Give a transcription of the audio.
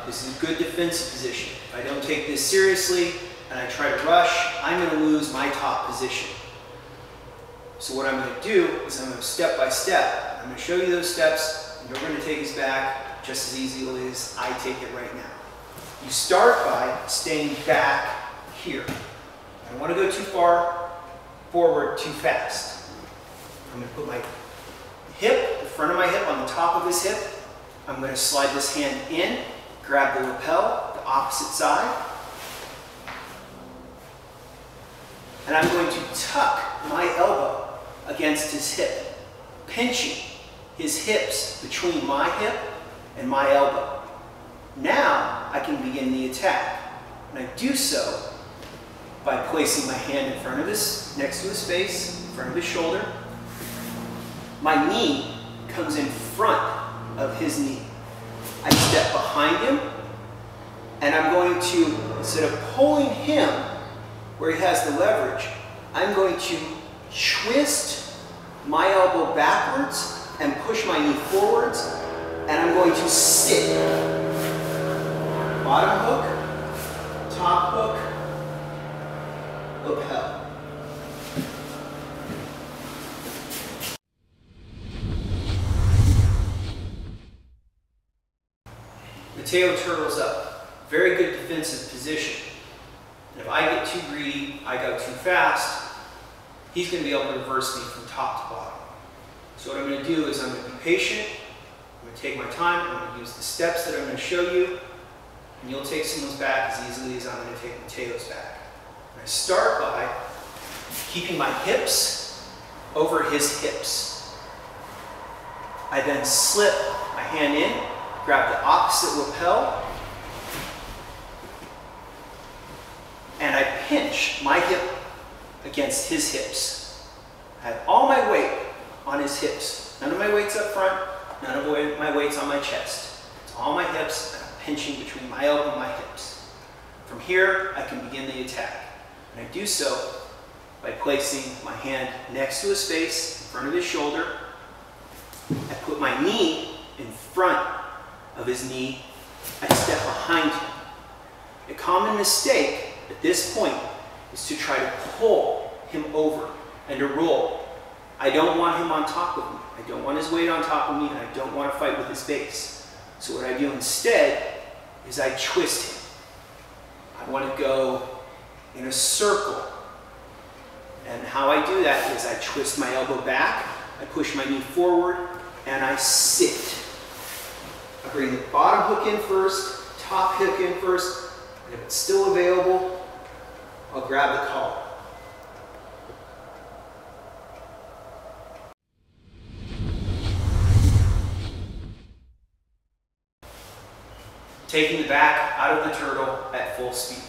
This is a good defensive position. If I don't take this seriously and I try to rush, I'm going to lose my top position. So what I'm going to do is I'm going to step by step. I'm going to show you those steps, and you're going to take us back just as easily as I take it right now. You start by staying back here. I don't want to go too far forward too fast. I'm going to put my hip, the front of my hip on the top of his hip. I'm going to slide this hand in, grab the lapel, the opposite side. And I'm going to tuck my elbow against his hip, pinching his hips between my hip and my elbow. Now I can begin the attack. And I do so by placing my hand in front of his, next to his face, in front of his shoulder. My knee comes in front of his knee. I step behind him, and I'm going to, instead of pulling him where he has the leverage, I'm going to twist my elbow backwards and push my knee forwards, and I'm going to sit. Bottom hook, top hook, lapel. Mateo turtles up. Very good defensive position. And if I get too greedy, I go too fast, he's going to be able to reverse me from top to bottom. So what I'm going to do is I'm going to be patient. I'm going to take my time. I'm going to use the steps that I'm going to show you. And you'll take someone's back as easily as I'm going to take Mateo's back. And I start by keeping my hips over his hips. I then slip my hand in, grab the opposite lapel, and I pinch my hip against his hips. I have all my weight on his hips. None of my weight's up front, none of my weight's on my chest. It's all my hips, and I'm pinching between my elbow and my hips. From here, I can begin the attack. And I do so by placing my hand next to his face, in front of his shoulder. I put my knee in front of his knee. I step behind him. A common mistake at this point is to try to pull him over and to roll. I don't want him on top of me. I don't want his weight on top of me, and I don't want to fight with his base. So what I do instead is I twist him. I want to go in a circle. And how I do that is I twist my elbow back, I push my knee forward, and I sit. I bring the bottom hook in first, top hook in first, and if it's still available, I'll grab the collar. Taking the back out of the turtle at full speed.